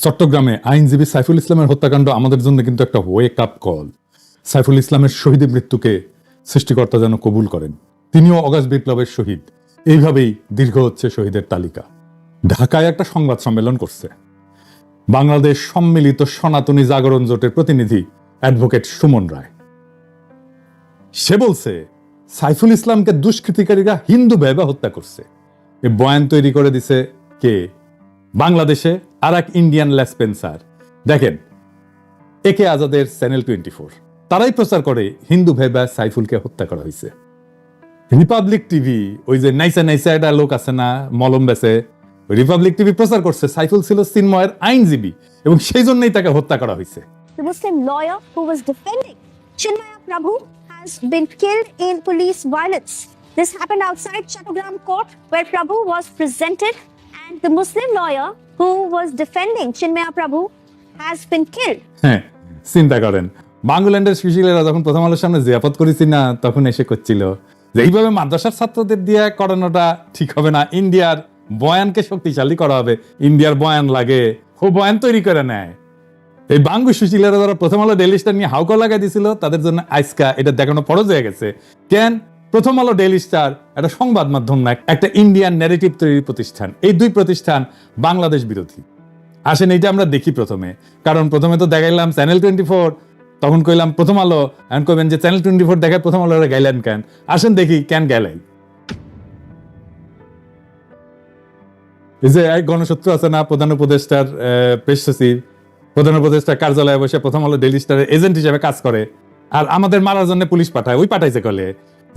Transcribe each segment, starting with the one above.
চট্টগ্রামে আইনজীবী সাইফুল ইসলামের হত্যাকাণ্ড আমাদের জন্য কিন্তু একটা ওয়েক আপ কল। সাইফুল ইসলামের শহীদের মৃত্যুকে সৃষ্টিকর্তা যেন কবুল করেন। তিনিও অগাস্ট বিপ্লবের শহীদ। এইভাবেই দীর্ঘ হচ্ছে শহীদের তালিকা। ঢাকায় একটা সংবাদ সম্মেলন করছে বাংলাদেশ সম্মিলিত সনাতনী জাগরণ জোটের প্রতিনিধি অ্যাডভোকেট সুমন রায়। সে বলছে সাইফুল ইসলামকে দুষ্কৃতিকারীরা হিন্দু ভেবে হত্যা করছে। এই বয়ান তৈরি করে দিছে কে? বাংলাদেশে আর এক ইন্ডিয়ান লেসপেন্সার। দেখেন, একে আজাদের চ্যানেল 24 তারাই প্রচার করে হিন্দু ভেবে সাইফুলকে হত্যা করা হয়েছে। রিপাবলিক টিভি, ওই যে নাইসা নাইসা একটা লোক আছে না মলম বেছে, রিপাবলিক টিভি প্রচার করছে সাইফুল ছিল চিন্ময়ের আইনজীবী এবং সেই জন্যই তাকে হত্যা করা হয়েছে। The Muslim lawyer who was defending Chinmaya Prabhu has been killed in police violence. This happened outside Chattogram Court where Prabhu was presented and the Muslim lawyer who was defending Chinmaya Prabhu has been killed. হ্যাঁ, চিন্তা করেন, বাংলাদেশের সুশীলেরা যখন প্রথম আলোর সামনে জিয়াফত করেছি না, তখন এসে করছিল যে এইভাবে মাদ্রাসার ছাত্রদের দিয়ে করানোটা ঠিক হবে না, ইন্ডিয়ার বয়ানকে শক্তিশালী করা হবে, ইন্ডিয়ার বয়ান লাগে, ও বয়ান তৈরি করে নেয়। এই বাঙ্গু সুশীলেরা যারা প্রথম আলো ডেইলি স্টার নিয়ে হাউকা লাগাই দিছিল, তাদের জন্য আজকা এটা দেখানো ফরজ হয়ে গেছে। কেন? প্রথম আলো ডেইলি স্টার একটা সংবাদ মাধ্যম না, একটা ইন্ডিয়ান ন্যারেটিভ তৈরির প্রতিষ্ঠান। এই দুই প্রতিষ্ঠান বাংলাদেশ বিরোধী। আসেন এইটা আমরা দেখি প্রথমে, কারণ প্রথমে তো দেখাইলাম চ্যানেল 24, তখন কইলাম প্রথম আলো, এখন কইবেন যে চ্যানেল 24 দেখায় প্রথম আলো গাইলেন কেন? আসেন দেখি কেন গেলেন। এই যে এক গণশত্রু আছে না, প্রধান উপদেষ্টার প্রেস সচিব, প্রধান উপদেষ্টার কার্যালয়ে বসে প্রথম আলো ডেইলি স্টারের এজেন্ট হিসেবে কাজ করে, আর আমাদের মারার জন্য পুলিশ পাঠায়, ওই পাঠাইছে কলে।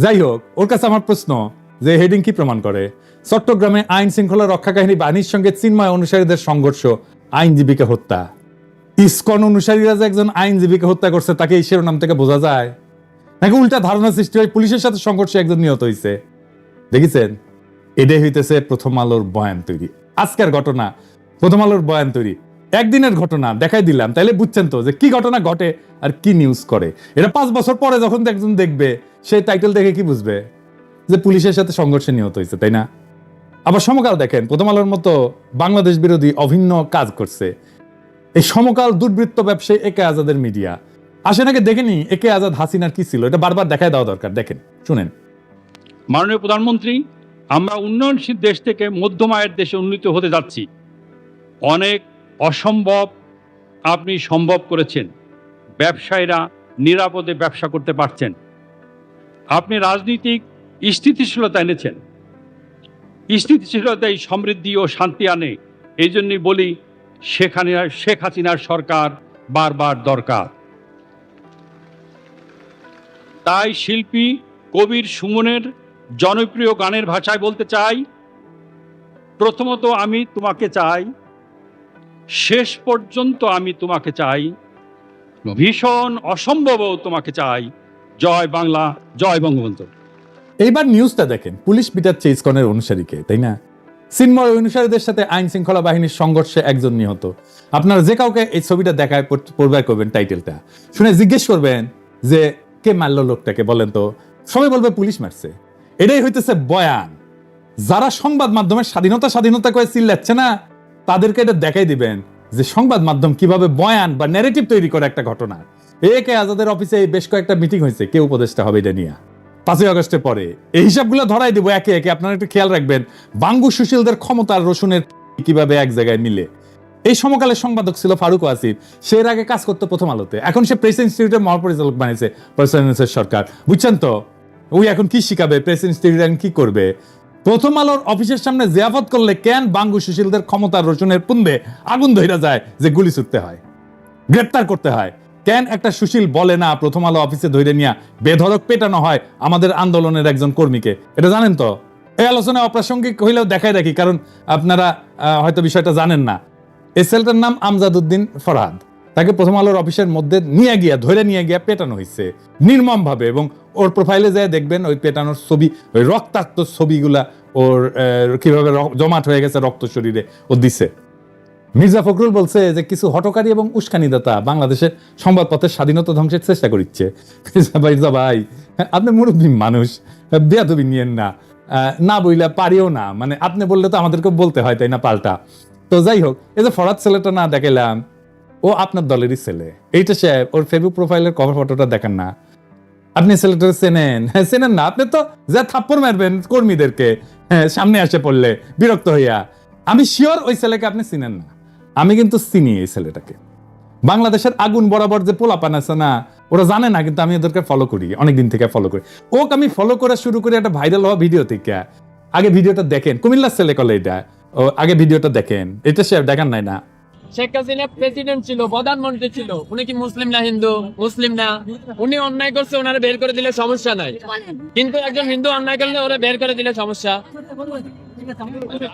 যাই হোক, ওর কাছে আমার প্রশ্ন যে হেডিং কি প্রমাণ করে? চট্টগ্রামে আইন শৃঙ্খলা রক্ষা কাহিনী বাহিনীর সঙ্গে চিন্ময় অনুসারীদের সংঘর্ষ, আইনজীবীকে হত্যা। ইসকন অনুসারীরা যে একজন আইনজীবীকে হত্যা করছে তাকে এই শিরোনাম থেকে বোঝা যায় নাকি উল্টা ধারণা সৃষ্টি হয় পুলিশের সাথে সংঘর্ষে একজন নিহত হয়েছে? দেখেছেন, এটাই হইতেছে প্রথম আলোর বয়ান তৈরি। আজকের ঘটনা প্রথম আলোর বয়ান তৈরি, একদিনের ঘটনা দেখাই দিলাম, তাইলে বুঝছেন তো যে কি ঘটনা ঘটে আর কি নিউজ করে। এটা 5 বছর পরে যখন একজন দেখবে, সেই টাইটেল দেখে কি বুঝবে? যে পুলিশের সাথে সংঘর্ষে নিহত হয়েছে, তাই না? আবার সমকাল দেখেন, প্রথম আলোর মতো বাংলাদেশ বিরোধী অভিন্ন কাজ করছে। এই সমকাল দুর্বৃত্ত ব্যবসায়ী একে আজাদের মিডিয়া। আসে নাকি দেখেনি একে আজাদ হাসিনার কি ছিল? এটা বারবার দেখায় দেওয়া দরকার। দেখেন, শুনেন। মাননীয় প্রধানমন্ত্রী, আমরা উন্নয়নশীল দেশ থেকে মধ্যম আয়ের দেশে উন্নীত হতে যাচ্ছি। অনেক অসম্ভব আপনি সম্ভব করেছেন। ব্যবসায়ীরা নিরাপদে ব্যবসা করতে পারছেন। আপনি রাজনৈতিক স্থিতিশীলতা এনেছেন। স্থিতিশীলতাই সমৃদ্ধি ও শান্তি আনে। এই জন্যই বলি শেখ হাসিনার সরকার বারবার দরকার। তাই শিল্পী কবির সুমনের জনপ্রিয় গানের ভাষায় বলতে চাই, প্রথমত আমি তোমাকে চাই, শেষ পর্যন্ত আমি তোমাকে চাই, ভীষণ অসম্ভবও তোমাকে চাই। জয় বাংলা, জয় বঙ্গবন্ধু। এইবার নিউজটা দেখেন, পুলিশ পিটাচ্ছে ইসকনের অনুসারীকে, তাই না? চিন্ময় অনুসারীদের সাথে আইন শৃঙ্খলা বাহিনীর সংঘর্ষে একজন নিহত। আপনারা যে কাউকে এই ছবিটা দেখায় পড়বার করবেন, টাইটেলটা শুনে জিজ্ঞেস করবেন যে কে মারলো লোকটাকে, বলেন তো। সবাই বলবে পুলিশ মারছে। এটাই হইতেছে বয়ান। যারা সংবাদ মাধ্যমের স্বাধীনতা স্বাধীনতা করে চিল্লাচ্ছে না, তাদেরকে এটা দেখাই দিবেন যে সংবাদ মাধ্যম কিভাবে বয়ান বা ন্যারেটিভ তৈরি করে একটা ঘটনা। একে আজাদের অফিসে বেশ কয়েকটা মিটিং হয়েছে, কে উপদেষ্টা হবে এটা নিয়ে 5ই আগস্টের পরে। এই হিসাবগুলো ধরাই দিব একে একে। আপনারা একটু খেয়াল রাখবেন বাঙ্গু সুশীলদের ক্ষমতার রসুনের কিভাবে এক জায়গায় মিলে। এই সমকালের সম্পাদক ছিল ফারুক ওয়াসিফ। সে এর আগে কাজ করতো প্রথম আলোতে, এখন সে প্রেস ইনস্টিটিউটের মহাপরিচালক বানিয়েছে প্রফেসর সরকার। বুঝছেন তো, ওই এখন কি শিখাবে? প্রেস ইনস্টিটিউট এখন কি করবে? প্রথম আলোর অফিসের সামনে জিয়াফত করলে কেন বাঙ্গু সুশীলদের ক্ষমতার রসুনের পুন্দে আগুন ধইরা যায় যে গুলি ছুটতে হয়, গ্রেপ্তার করতে হয়? কেন একটা সুশীল বলে না প্রথম আলো অফিসে ধরে নিয়ে বেধড়ক পেটানো হয় আমাদের আন্দোলনের একজন কর্মীকে? এটা জানেন তো? এই আলোচনায় অপ্রাসঙ্গিক হইলেও দেখাই রাখি, কারণ আপনারা হয়তো বিষয়টা জানেন না। এই ছেলেটার নাম আমজাদ উদ্দিন ফরহাদ। তাকে প্রথম আলোর অফিসের মধ্যে ধরে নিয়ে গিয়ে পেটানো হয়েছে নির্মম ভাবে, এবং ওর প্রোফাইলে যায় দেখবেন ওই পেটানোর ছবি, ওই রক্তাক্ত ছবিগুলা ওর কিভাবে জমাট হয়ে গেছে রক্ত শরীরে ও দিছে। মির্জা ফখরুল বলছে যে কিছু হটকারী এবং উস্কানিদাতা বাংলাদেশের সংবাদপত্রের স্বাধীনতা ধ্বংসের চেষ্টা করছে। ভাই, আপনি মুরব্বী মানুষ, বেয়াদবি নিয়েন না, না বইলা পারিও না, মানে আপনি বললে তো আমাদেরকে বলতে হয়, তাই না? পাল্টা তো যাই হোক, এই যে ফরাদ ছেলেটা না দেখাইলাম, ও আপনার দলেরই ছেলে। এইটা সে ওর ফেসবুক প্রোফাইলের কভার ফটোটা দেখেন না, আপনি ছেলেটা চেনেন? হ্যাঁ চেনেন না, আপনি তো যা থাপ্পড় মারবেন কর্মীদেরকে, হ্যাঁ সামনে আসে পড়লে বিরক্ত হইয়া। আমি শিওর ওই ছেলেকে আপনি চিনেন না, আমি কিন্তু চিনি এই ছেলেটাকে। বাংলাদেশের আগুন বরাবর যে পোলাপান আছে না, ওরা জানে না, কিন্তু আমি ওদেরকে ফলো করি, অনেকদিন থেকে ফলো করি। ওকে আমি ফলো করা শুরু করি একটা ভাইরাল হওয়া ভিডিও থেকে। আগে ভিডিওটা দেখেন, কুমিল্লার ছেলে কলে এটা, ও আগে ভিডিওটা দেখেন, এটা সে দেখান নাই না। শেখ হাসিনা প্রেসিডেন্ট ছিল, প্রধানমন্ত্রী ছিল, উনি কি মুসলিম না হিন্দু? মুসলিম না। উনি অন্যায় করছে, ওনারা বের করে দিলে সমস্যা নাই, কিন্তু একজন হিন্দু অন্যায় করলে ওরা বের করে দিলে সমস্যা।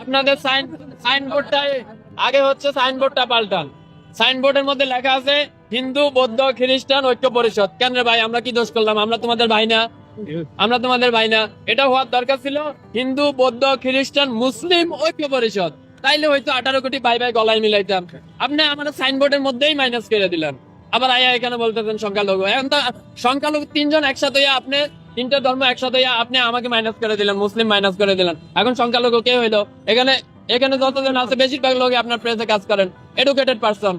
আপনাদের সাইনবোর্ডটাই আগে হচ্ছে, সাইনবোর্ডটা পাল্টান। সাইনবোর্ডের মধ্যে লেখা আছে হিন্দু বৌদ্ধ খ্রিস্টান ঐক্য পরিষদ। কেন রে ভাই, আমরা কি দোষ করলাম? আমরা তোমাদের ভাই না? আমরা তোমাদের ভাই না? এটা হওয়ার দরকার ছিল হিন্দু বৌদ্ধ খ্রিস্টান মুসলিম ঐক্য পরিষদ। তাইলে হয়তো 18 কোটি ভাই ভাই গলায় মিলাইতাম। আপনি আমাদের সাইনবোর্ডের মধ্যেই মাইনাস করে দিলেন, আবার আয়া এখানে বলতেছেন সংখ্যালঘু। এখন তো সংখ্যালঘু তিনজন একসাথে হইয়া, আপনি তিনটা ধর্ম একসাথে হইয়া আপনি আমাকে মাইনাস করে দিলেন, মুসলিম মাইনাস করে দিলেন। এখন সংখ্যালঘু কে হইলো? এখানে এখানে যতজন আছে বেশিরভাগ লোক আপনার প্রেসে কাজ করেন, এডুকেটেড পারসন।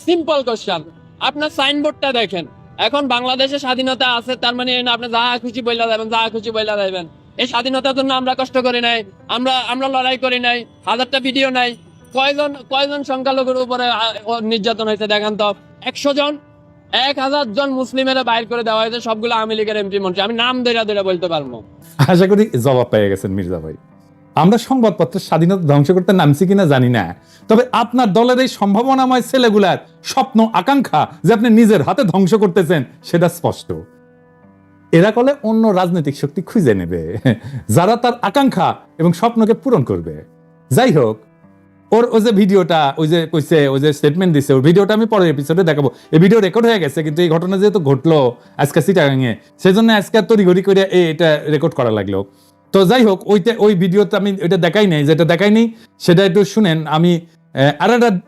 সিম্পল কোশ্চেন, আপনার সাইনবোর্ডটা দেখেন। এখন বাংলাদেশে স্বাধীনতা আছে, তার মানে আপনি যা খুশি বইলা যাবেন, যা খুশি বইলা যাবেন। এই স্বাধীনতার জন্য আমরা কষ্ট করি নাই, আমরা লড়াই করি নাই, হাজারটা ভিডিও নাই। কয়জন সংখ্যালঘুর উপরে নির্যাতন হয়েছে দেখান তো। 100 জন, 1000 জন মুসলিমেরা বাইর করে দেওয়া হয়েছে, সবগুলো আওয়ামী লীগের এমপি মন্ত্রী। আমি নাম ধরে বলতে পারবো। আশা করি জবাব পেয়ে গেছেন মির্জা ভাই। আমরা সংবাদপত্রের স্বাধীনতা ধ্বংস করতে নামছি কিনা জানি না, তবে আপনার দলের এই সম্ভাবনাময় ছেলেগুলার স্বপ্ন আকাঙ্ক্ষা যে আপনি নিজের হাতে ধ্বংস করতেছেন সেটা স্পষ্ট। এরা কলে অন্য রাজনৈতিক শক্তি খুঁজে নেবে যারা তার আকাঙ্ক্ষা এবং স্বপ্নকে পূরণ করবে। যাই হোক, ওই যে ভিডিওটা, ওই যে কইছে, ওই যে স্টেটমেন্ট দিছে, ওই ভিডিওটা আমি পরের এপিসোডে দেখাবো। এই ভিডিও রেকর্ড হয়ে গেছে, কিন্তু এই ঘটনা যেহেতু ঘটলো আজকে চিটাগাঙে, সেজন্য আজকে তড়িঘড়ি করে এটা রেকর্ড করা লাগলো। তো যাই হোক, ওই ভিডিওতে আমি ওইটা দেখাই নাই, যেটা দেখাই নেই সেটা একটু শুনেন। আমি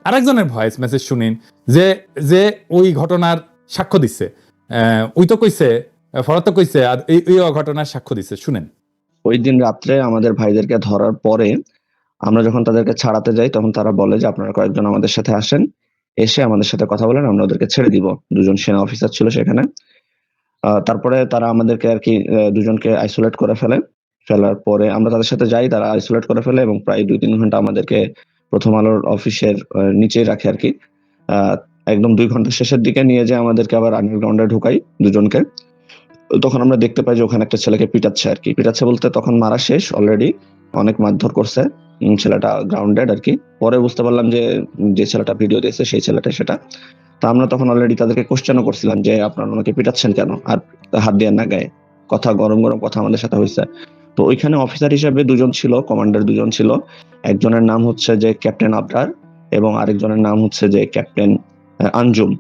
আরেকজনের ভয়েস মেসেজ শুনেন, যে ওই ঘটনার সাক্ষ্য দিচ্ছে। ওই তো কইছে, ফরাত তো কইছে, আর এই ঘটনার সাক্ষ্য দিচ্ছে, শুনেন। ওই দিন রাত্রে আমাদের ভাইদেরকে ধরার পরে আমরা যখন তাদেরকে ছাড়াতে যাই, তখন তারা বলে যে আপনারা কয়েকজন আমাদের সাথে আসেন, এসে আমাদের সাথে কথা বলেন, আমরা ওদেরকে ছেড়ে দিব। দুজন সেনা অফিসার ছিল সেখানে। তারপরে তারা আমাদেরকে আর কি দুজনকে আইসোলেট করে ফেলার পরে আমরা তাদের সাথে যাই, তারা আইসোলেট করে ফেলে এবং প্রায় 2-3 ঘন্টা আমাদেরকে প্রথম আলোর অফিসের নিচেই রাখে আর কি। একদম 2 ঘন্টা শেষের দিকে নিয়ে যায় আমাদেরকে আবার আন্ডারগ্রাউন্ডে ঢুকাই দুজনকে। তখন আমরা দেখতে পাই যে ওখানে একটা ছেলেকে পিটাচ্ছে আর কি। পিটাচ্ছে বলতে তখন মারা শেষ অলরেডি, অনেক মারধর করছে, ছেলেটা গ্রাউন্ডেড আর কি। পরে বুঝতে পারলাম যে ছেলেটা ভিডিও দিয়েছে সেই ছেলেটা সেটা। তা আমরা তখন অলরেডি তাদেরকে কোশ্চেনও করছিলাম যে আপনারা ওনাকে পিটাচ্ছেন কেন, আর হাত দিয়ে না গায়ে, কথা গরম কথা আমাদের সাথে হয়েছে। তো ওইখানে অফিসার হিসেবে 2 জন ছিল, কমান্ডার 2 জন ছিল। একজনের নাম হচ্ছে যে ক্যাপ্টেন আবরার এবং আরেকজনের নাম হচ্ছে যে ক্যাপ্টেন আঞ্জুম।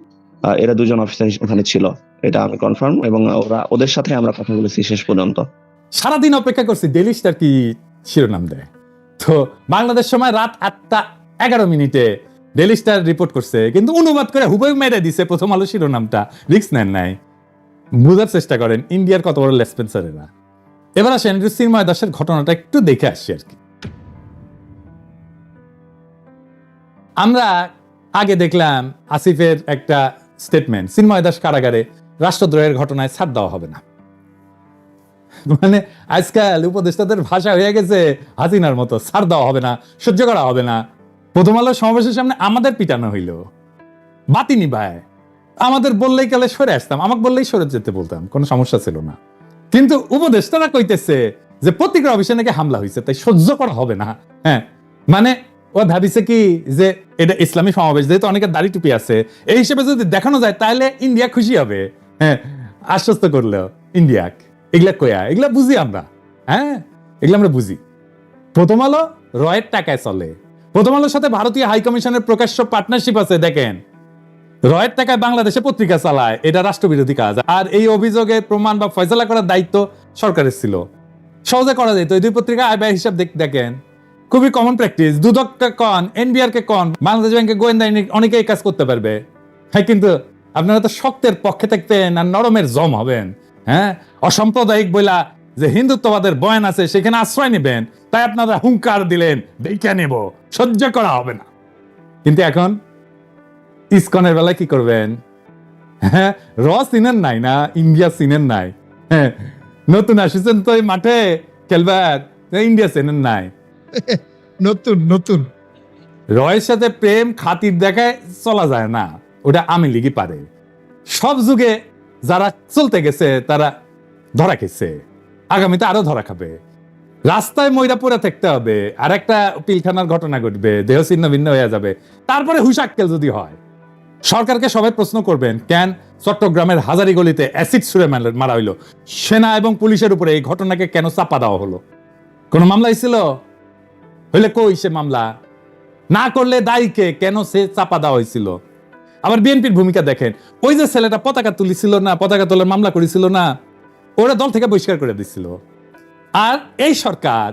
এরা 2 জন অফিসার ওখানে ছিল, এটা আমি কনফার্ম। এবং ওদের সাথে আমরা কথা বলেছি শেষ পর্যন্ত। সারাদিন অপেক্ষা করছি ডেইলি স্টার কি শিরোনাম দেয়। তো বাংলাদেশ সময় রাত 8:11 ডেইলি স্টার রিপোর্ট করছে, কিন্তু অনুবাদ করে হুবহু মেরে দিছে প্রথম আলো শিরোনামটা। রিস্ক নেন নাই, বোঝার চেষ্টা করেন ইন্ডিয়ার কত বড় লেসপেন্সার এরা। এবার আসেন চিন্ময় দাসের ঘটনাটা একটু দেখে আসছি আর কি। আমরা আগে দেখলাম আসিফের একটা স্টেটমেন্ট, চিন্ময় দাস কারাগারে, রাষ্ট্রদ্রোহের ঘটনায় ছাড় দেওয়া হবে না। মানে আজকাল উপদেষ্টাদের ভাষা হয়ে গেছে হাসিনার মতো, ছাড় দেওয়া হবে না, সহ্য করা হবে না। প্রথম আলো সমাবেশের সামনে আমাদের পিটানো হইল, বাতি নিভায় আমাদের বললেই কালে সরে আসতাম, আমাকে বললেই সরে যেতে বলতাম, কোনো সমস্যা ছিল না। কিন্তু উপদেষ্টারা কইতেছে যে পত্রিকা অফিসে নাকি হামলা হয়েছে, তাই সহ্য করা হবে না। হ্যাঁ, মানে ও ভাবিছে কি যে এটা ইসলামী সমাবেশ, যেহেতু অনেকের দাড়ি টুপি আছে, এই হিসেবে যদি দেখানো যায় তাহলে ইন্ডিয়া খুশি হবে। হ্যাঁ, আশ্বস্ত করলো ইন্ডিয়া। এগুলা কয়া, এগুলা বুঝি আমরা। হ্যাঁ, এগুলা আমরা বুঝি। প্রথম আলো রয়ের টাকায় চলে। প্রথম আলোর সাথে ভারতীয় হাই কমিশনের প্রকাশ্য পার্টনারশিপ আছে। দেখেন, রয়ের টাকায় বাংলাদেশে পত্রিকা চালায়, এটা রাষ্ট্রবিরোধী কাজ। আর এই অভিযোগের প্রমাণ বা ফয়সালা করার দায়িত্ব সরকারের ছিল, সহজে করা যেত। এই 2 পত্রিকা আয় ব্যয় হিসাব দেখেন, খুবই কমন প্র্যাকটিস। দুদককে কন, এনবিআর কে কন, বাংলাদেশ ব্যাংকে গোয়েন্দা অনেকেই কাজ করতে পারবে। হ্যাঁ, কিন্তু আপনারা তো শক্তের পক্ষে থাকবেন আর নরমের জম হবেন। হ্যাঁ, অসাম্প্রদায়িক বইলা যে হিন্দুত্ববাদের বয়ান আছে সেখানে আশ্রয় নেবেন, তাই আপনারা হুঙ্কার দিলেন দেখে নেব, সহ্য করা হবে না। কিন্তু এখন ইসকনের বেলায় কি করবেন? হ্যাঁ, র সিনের নাই না, ইন্ডিয়া সিনের নাই। হ্যাঁ, নতুন আসিছেন তো এই মাঠে খেলবার, ইন্ডিয়া সিনের নাই। নতুন নতুন রয়ের সাথে প্রেম খাতির দেখায় চলা যায় না, ওটা আমি লিগি পারে। সব যুগে যারা চলতে গেছে তারা ধরা খেয়েছে, আগামীতে আরো ধরা খাবে। রাস্তায় ময়রা পড়ে থাকতে হবে, আর একটা পিলখানার ঘটনা ঘটবে, দেহ ছিন্ন ভিন্ন হয়ে যাবে, তারপরে হুশাক্কেল যদি হয়। সরকারকে সবাই প্রশ্ন করবেন, কেন চট্টগ্রামের হাজারিগলিতে অ্যাসিড ছুড়ে মারা হইলো? সেনা এবং পুলিশের উপরে এই ঘটনাকে কেন চাপা দেওয়া হলো? কোন মামলা হয়েছিল? হইলে কই সে মামলা? না করলে দায়ীকে কেন সে চাপা দেওয়া হয়েছিল? আবার বিএনপির ভূমিকা দেখেন, ওই যে ছেলেটা পতাকা তুলিছিল না, পতাকা তোলার মামলা করেছিল না, ওরা দল থেকে বহিষ্কার করে দিছিল। আর এই সরকার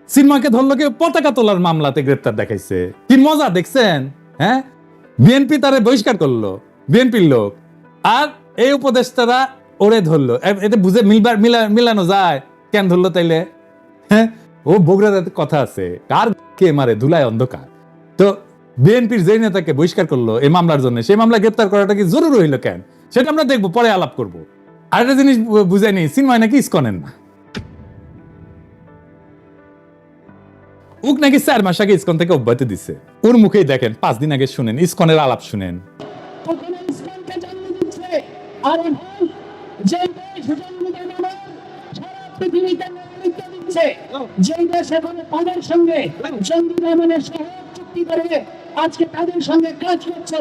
চিন্ময়কে ধরলো কি পতাকা তোলার মামলাতে গ্রেপ্তার দেখাইছে। কি মজা দেখছেন? হ্যাঁ, বিএনপি তারে বহিষ্কার করলো, বিএনপির লোক, আর এই উপদেষ্টারা ওরে ধরলো। এতে বুঝে মিলানো যায় কেন ধরলো তাইলে? হ্যাঁ, ও বগুড়াতে কথা আছে, কার কে মারে ধুলায় অন্ধকার। তো বিএনপির যে নেতাকে বহিষ্কার করলো এই মামলার জন্য, সেই মামলা গ্রেপ্তার করাটা কি জরুরি হইলো কেন? সেটা আমরা দেখবো, পরে আলাপ করবো। আর একটা জিনিস বুঝাইনি, চিন্ময় নাকি ইসকনের না। উক নাকি 4 মাস আগে ইসকন থেকে অব্যাহতি দিছে। ওর মুখেই দেখেন, 5 দিন আগে শুনেন ইসকনের আলাপ শুনেন। ওখানে ইসলামকে জন্ম দিচ্ছে, আর এখন যে দেশ জন্ম দেন আমার সারা পৃথিবীতে নেতৃত্ব দিচ্ছে, যেই দেশ এখন তাদের সঙ্গে জঙ্গি দমনের সহায়ক চুক্তি করে আজকে তাদের সঙ্গে কাজ করছে,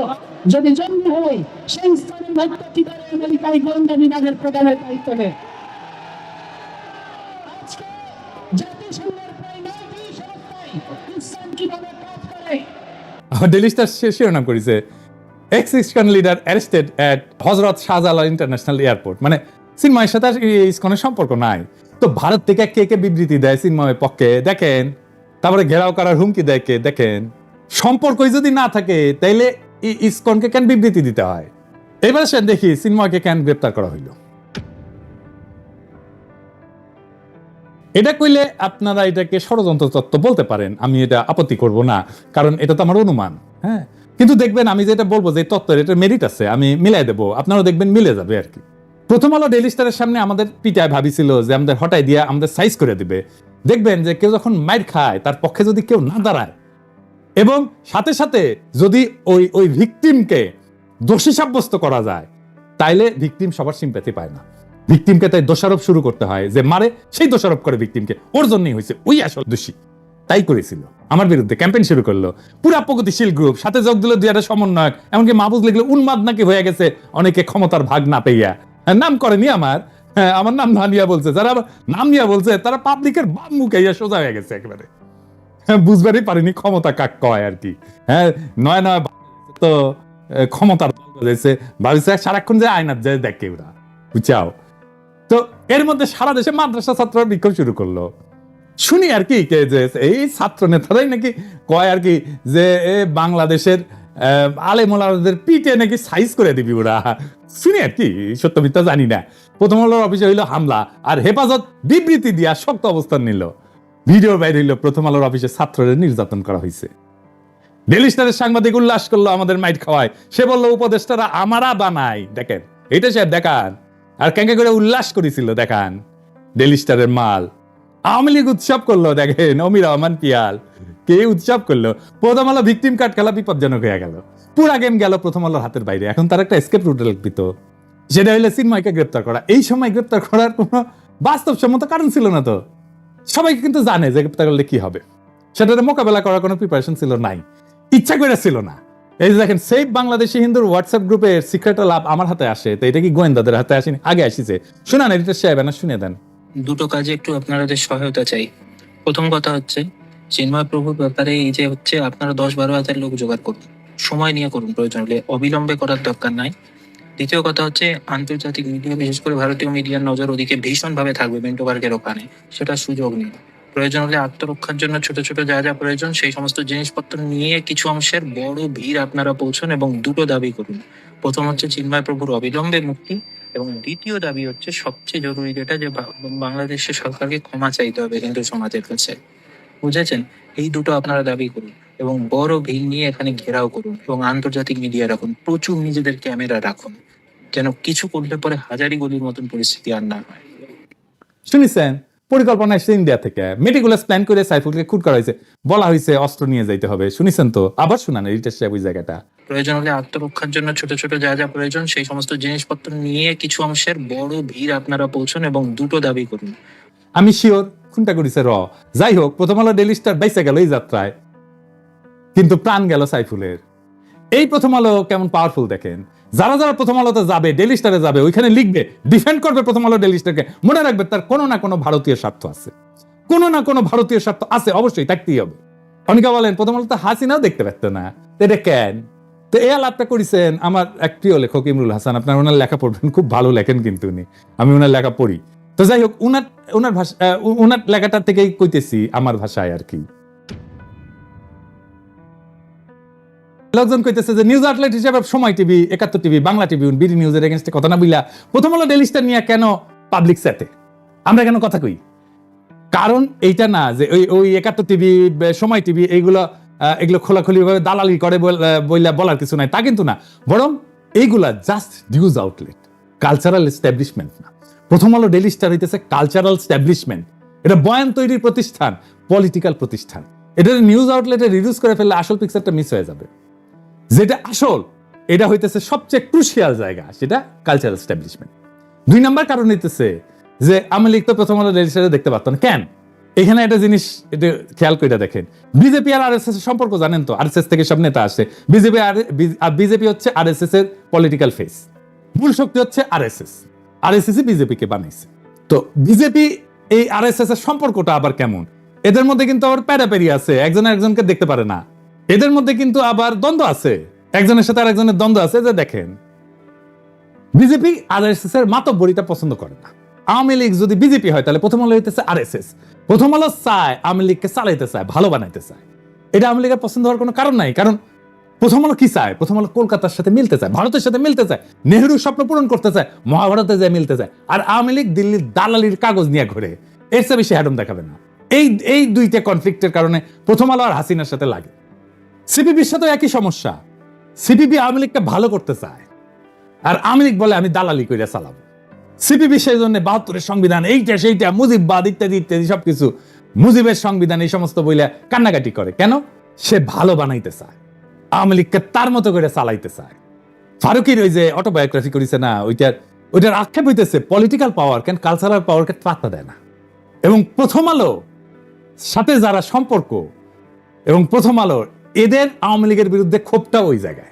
যদি জঙ্গি হয় সেই স্থানে ভক্তি করে আমেরিকায় গোয়েন্দা বিভাগের প্রধানের দায়িত্ব নেয়। আজকে জাতিসংঘের প্রায় 9টি সংস্থায় ইসলাম কিভাবে কাজ করে ডেইলি স্টার শিরোনাম করেছে, এক্স ইসকন লিডার অ্যারেস্টেড এট হযরত শাহজালাল ইন্টারন্যাশনাল এয়ারপোর্ট। মানে চিন্ময়ের সাথে ইসকনের সম্পর্ক নাই। তো ভারত থেকে কে কে বিবৃতি দেয় চিন্ময়ের পক্ষে দেখেন, তারপরে ঘেরাও করার হুমকি দেয় কে দেখেন। সম্পর্কই যদি না থাকে তাইলে ইসকনকে কেন বিবৃতি দিতে হয়? এবার সে দেখি চিন্ময়কে কেন গ্রেপ্তার করা হইল। এটা কইলে আপনারা এটাকে ষড়যন্ত্র তত্ত্ব বলতে পারেন, আমি এটা আপত্তি করব না, কারণ এটা তো আমার অনুমান। হ্যাঁ, কিন্তু দেখবেন আমি যেটা বলবো যে তত্ত্বের এটা মেরিট আছে, আমি মিলাই দেবো, আপনারাও দেখবেন মিলে যাবে আর কি। প্রথম আলো ডেইলি স্টারের সামনে আমাদের পিটায় ভাবিছিল যে আমাদের হটাই দিয়ে আমাদের সাইজ করে দিবে। দেখবেন যে কেউ যখন মাইর খায় তার পক্ষে যদি কেউ না দাঁড়ায়, এবং সাথে সাথে যদি ওই ভিকটিমকে দোষী সাব্যস্ত করা যায়, তাইলে ভিকটিম সবার সিম্প্যাথি পায় না। ভিকটিমকে তাই দোষারোপ শুরু করতে হয়, যে মারে সেই দোষারোপ করে ভিকটিমকে, ওর জন্যই হয়েছে, ওই আসল দোষী। তাই করেছিল, আমার বিরুদ্ধে ক্যাম্পেইন শুরু করলো। পুরা প্রগতিশীল গ্রুপ, সাথে যোগ দিল 2 সমন্বয়ক, এমনকি মাহবুজ লিখলো উন্মাদ নাকি হয়ে গেছে অনেকে ক্ষমতার ভাগ না পেইয়া। নাম করেনি আমার নাম না নিয়া বলছে, যারা নাম নিয়া বলছে তারা পাবলিকের বাম মুখে সোজা হয়ে গেছে একেবারে। বুঝবারই পারিনি ক্ষমতা কাক কয় আর কি। হ্যাঁ, নয় তো ক্ষমতার ভাবিছে সারাক্ষণ যে আয়নার যায় দেখে ওরা, বুঝাও। তো এর মধ্যে সারা দেশে মাদ্রাসা ছাত্ররা বিক্ষোভ শুরু করলো। শুনি আর কি যে এই ছাত্র নেতারাই নাকি কয় আর কি যে বাংলাদেশের আলেমোলাদের পিঠে নাকি সাইজ করে দিবি ওরা। শুনি আর কি, সত্য মিথ্যা জানি না। প্রথম আলোর অফিসে হইলো হামলা, আর হেফাজত বিবৃতি দিয়া শক্ত অবস্থান নিল। ভিডিও বাইর হইলো প্রথম আলোর অফিসে ছাত্রদের নির্যাতন করা হয়েছে। ডেইলি স্টারের সাংবাদিক উল্লাস করলো আমাদের মাইট খাওয়ায়। সে বললো উপদেষ্টারা আমারা বানাই, দেখেন এটা সে দেখান। আর ক্যাঙ্কা করে উল্লাস করেছিল দেখান ডেইলি স্টারের মাল। আওয়ামী লীগ উৎসব করলো, দেখেন অমির রহমান পিয়াল কে উৎসব করলো। প্রথম আলো ভিকটিম কার্ড খেলা বিপজ্জনক হয়ে গেল, পুরা গেম গেল প্রথম আলোর হাতের বাইরে। এখন তার একটা এসকেপ রুট লিখিত, সেটা হইলে চিন্ময়কে গ্রেপ্তার করা। এই সময় গ্রেপ্তার করার কোনো বাস্তবসম্মত কারণ ছিল না। তো সবাই কিন্তু জানে যে গ্রেপ্তার করলে কি হবে, সেটাতে মোকাবেলা করার কোনো প্রিপারেশন ছিল নাই, ইচ্ছা করে ছিল না। এই যে দেখেন সেভ বাংলাদেশি হিন্দুর হোয়াটসঅ্যাপ গ্রুপের সিক্রেট লাভ আমার হাতে আসে, তো এটা কি গোয়েন্দাদের হাতে আসেনি? আগে আসিছে। শোনান এডিটর সাহেব, না শুনে দেন। দুটো কাজে একটু আপনাদের সহায়তা চাই। প্রথম কথা হচ্ছে চিন্ময় প্রভুর ব্যাপারে এই যে হচ্ছে আপনারা 10-12 হাজার লোক জোগাড় করুন, সময় নিয়ে করুন, প্রয়োজন হলে অবিলম্বে করার দরকার নাই। দ্বিতীয় কথা হচ্ছে আন্তর্জাতিক মিডিয়া, বিশেষ করে ভারতীয় মিডিয়ার নজর ওদিকে ভীষণভাবে থাকবে মিন্টোবার্গের ওখানে, সেটা সুযোগ নেই। প্রয়োজন হলে আত্মরক্ষার জন্য ছোট ছোট যা যা প্রয়োজন সেই সমস্ত জিনিসপত্র নিয়ে কিছু অংশের বড় ভিড় আপনারা পৌঁছন এবং দুটো দাবি করুন। প্রথম হচ্ছে চিন্ময় প্রভুর অবিলম্বে মুক্তি, এবং দ্বিতীয় দাবি হচ্ছে সবচেয়ে জরুরি যেটা, যে বাংলাদেশের সরকারকে ক্ষমা চাইতে হবে হিন্দু সমাজের কাছে। বুঝেছেন? এই দুটো আপনারা দাবি করুন এবং বড় ভিড় নিয়ে এখানে ঘেরাও করুন এবং আন্তর্জাতিক মিডিয়া রাখুন, প্রচুর নিজেদের ক্যামেরা রাখুন, যেন কিছু করলে পরে হাজারি গলির মতন পরিস্থিতি আর না হয়। শুনেছেন পরিকল্পনা এসেছে ইন্ডিয়া থেকে, মেটিকুলাস প্ল্যান করে সাইফুলকে খুন করা হয়েছে, বলা হয়েছে অস্ত্র নিয়ে যাইতে হবে। শুনেছেন তো, আবার শুনান রিটেশ সাহেব ওই জায়গাটা। প্রয়োজন হলে আত্মরক্ষার জন্য ছোট ছোট যা যা প্রয়োজন সেই সমস্ত জিনিসপত্র নিয়ে কিছু অংশের বড় ভিড় আপনারা পৌঁছুন এবং দুটো দাবি করুন। আমি শিওর খুনটা করেছে যাই হোক, প্রথম আলো ডেইলি স্টার বাইসে গেল এই যাত্রায়, কিন্তু প্রাণ গেল সাইফুলের। এই প্রথম আলো কেমন পাওয়ারফুল দেখেন, যারা যারা প্রথম আলোতে যাবে, ডেইলি স্টারে যাবে, ওইখানে লিখবে, ডিফেন্ড করবে প্রথম আলো ডেইলি স্টারকে, মনে রাখবে তার কোনো না কোনো ভারতীয় স্বার্থ আছে, কোনো না কোনো ভারতীয় স্বার্থ আছে, অবশ্যই থাকতেই হবে। অনেকে বলেন প্রথম আলো তো হাসিনাও দেখতে পারত না, এটা কেন? তো এই আলাপটা করেছেন আমার এক প্রিয় লেখক ইমরুল হাসান, আপনার ওনার লেখা পড়বেন, খুব ভালো লেখেন কিন্তু উনি, আমি ওনার লেখা পড়ি। তো যাই হোক, ওনার ভাষা, ওনার লেখাটার থেকেই কইতেছি আমার ভাষায় আর কি। লোকজন কইতেছে যে নিউজ আউটলেট হিসেবে সময় TV, 71 TV, Bangla TV, BD নিউজের এগেইনস্টে কথা না বইলা প্রথম আলো ডেইলি স্টার নিয়ে কেন পাবলিক সাথে আমরা কেন কথা কই? কারণ এইটা না যে ওই 71 টিভি, সময় টিভি এগুলো খোলাখুলি ভাবে দালালি করে বলার কিছু নাই, তা কিন্তু না, বরং এইগুলা just news outlet, cultural establishment না। প্রথম আলো ডেইলি স্টার হইতেছে কালচারাল এস্টাবলিশমেন্ট, এটা বয়ান তৈরির প্রতিষ্ঠান, পলিটিক্যাল প্রতিষ্ঠান। এটা নিউজ আউটলেটে রিডিউস করে ফেললে আসল পিকচারটা মিস হয়ে যাবে। যেটা আসল, এটা হইতেছে সবচেয়ে ক্রুশিয়াল জায়গা, সেটা কালচারাল এস্টাবলিশমেন্ট। 2 নাম্বার কারণ হইতেছে যে আমি লিখতে প্রথম আলো ডেইলি স্টারে দেখতে পারতাম না কেন? এখানে একটা জিনিস এটা খেয়াল করে দেখেন, বিজেপি আর আরএসএস এর সম্পর্ক জানেন তো, আরএসএস থেকে সব নেতা আসে, বিজেপি হচ্ছে আরএসএস এর পলিটিক্যাল ফেস, মূল শক্তি হচ্ছে আরএসএস, আরএসএস বিজেপি কে বানাইছে। তো বিজেপি এই আরএসএস এর সম্পর্কটা আবার কেমন? এদের মধ্যে কিন্তু আবার প্যারাপেরি আছে, একজন একজনকে দেখতে পারে না, এদের মধ্যে কিন্তু আবার দ্বন্দ্ব আছে, একজনের সাথে আরেকজনের দ্বন্দ্ব আছে। যে দেখেন, বিজেপি আরএসএস এর মাতব্বরিতা পছন্দ করে না। আওয়ামী লীগ যদি বিজেপি হয় তাহলে প্রথম আলো হইতেছে আরএসএস, প্রথম আলো চায় আওয়ামী লীগকে চালাইতে চায়, ভালো বানাইতে চায়। এটা আওয়ামী লীগের পছন্দ হওয়ার কোনো কারণ নাই, কারণ প্রথম আলো কি চায়? প্রথম আলো কলকাতার সাথে মিলতে চায়, ভারতের সাথে মিলতে চায়, নেহরুর স্বপ্ন পূরণ করতে চায়, মহাভারতে যায় মিলতে চায়। আর আওয়ামী লীগ দিল্লির দালালির কাগজ নিয়ে ঘুরে, এর চেয়ে বেশি হ্যাডম দেখাবে না। এই দুইটা কনফ্লিক্টের কারণে প্রথম আলো আর হাসিনার সাথে লাগে। সিপিবির সাথে একই সমস্যা, সিপিবি আওয়ামী লীগকে ভালো করতে চায়, আর আওয়ামী লীগ বলে আমি দালালি করে চালাবো। সিপিবি সেই জন্য 72-এর সংবিধান, এইটা সেইটা, মুজিববাদ ইত্যাদি ইত্যাদি সবকিছু, মুজিবের সংবিধান, এই সমস্ত বইলে কান্নাকাটি করে। কেন? সে ভালো বানাইতে চায়, আওয়ামী লীগকে তার মতো করে চালাইতে চায়। ফারুকির ওই যে অটোবায়োগ্রাফি করেছে না, ওইটার আক্ষেপ হইতেছে পলিটিক্যাল পাওয়ার কেন কালচারাল পাওয়ারকে পাত্তা দেয় না। এবং প্রথম আলো সাথে যারা সম্পর্ক এবং প্রথম আলো, এদের আওয়ামী লীগের বিরুদ্ধে ক্ষোভটা ওই জায়গায়।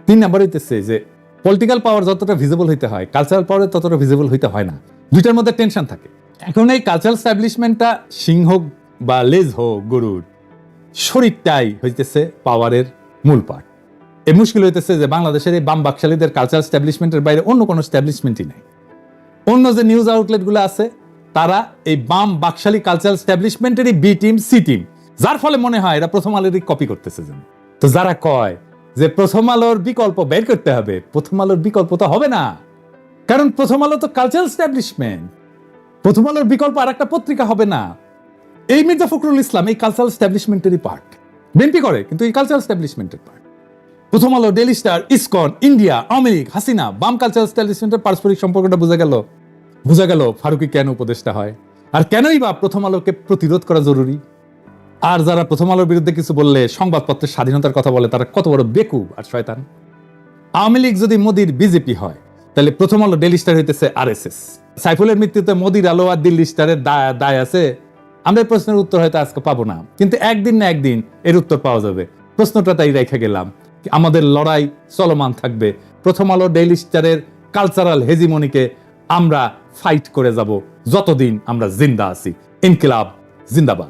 3 নাম্বার হইতেছে যে পলিটিক্যাল পাওয়ার যতটা ভিজিবল হইতে হয়, কালচারাল পাওয়ার ততটা ভিজিবল হইতে হয় না, দুইটার মধ্যে টেনশন থাকে। এখন এই কালচারাল এস্টাবলিশমেন্টটা সিংহ বা লেজ হোক গরুর, শরীরটাই হইতেছে পাওয়ারের মূল পার্ট। এই মুশকিল হইতেছে যে বাংলাদেশের এই বাম বাকশালীদের কালচারাল এস্টাবলিশমেন্টের বাইরে অন্য কোনো এস্টাবলিশমেন্টই নাই। অন্য যে নিউজ আউটলেটগুলো আছে তারা এই বাম বাকশালী কালচারাল এস্টাবলিশমেন্টেরই বি টিম, সি টিম, যার ফলে মনে হয় এরা প্রথম আলোরই কপি করতেছে। তো যারা কয় যে প্রথম আলোর বিকল্প বের করতে হবে, প্রথম আলোর বিকল্প তো হবে না, কারণ প্রথম আলো তো কালচারাল এস্টাবলিশমেন্ট। প্রথম আলোর বিকল্প আর একটা পত্রিকা হবে না। এই মির্জা ফখরুল ইসলাম এই কালচারাল এস্টাবলিশমেন্টেরই পার্ট, বিএনপি করে কিন্তু এই কালচারাল এস্টাবলিশমেন্টের পার্ট। প্রথম আলো, daily star, ISKCON, India, Awami League, Hasina, বাম কালচারাল এস্টাবলিশমেন্টের পারস্পরিক সম্পর্কটা বোঝা গেল ফারুকি কেন উপদেষ্টা হয়, আর কেনই বা প্রথম আলোকে প্রতিরোধ করা জরুরি। আর যারা প্রথম আলোর বিরুদ্ধে কিছু বললে সংবাদপত্রের স্বাধীনতার কথা বলে, তারা কত বড় বেকুব আর শয়তান। আওয়ামী লীগ যদি মোদির বিজেপি হয় তাহলে প্রথম আলো ডেইলি স্টার হইতেছে আরএসএস। সাইফুলের মৃত্যুতে মোদির আলো আর দিল্লি স্টারের দায় আছে। আমরা এই প্রশ্নের উত্তর হয়তো আজকে পাবো না, কিন্তু একদিন না একদিন এর উত্তর পাওয়া যাবে। প্রশ্নটা তাই রেখে গেলাম, আমাদের লড়াই চলমান থাকবে। প্রথম আলো ডেইলি স্টারের কালচারাল হেজিমনিকে আমরা ফাইট করে যাব যতদিন আমরা জিন্দা আছি। ইনকিলাব জিন্দাবাদ।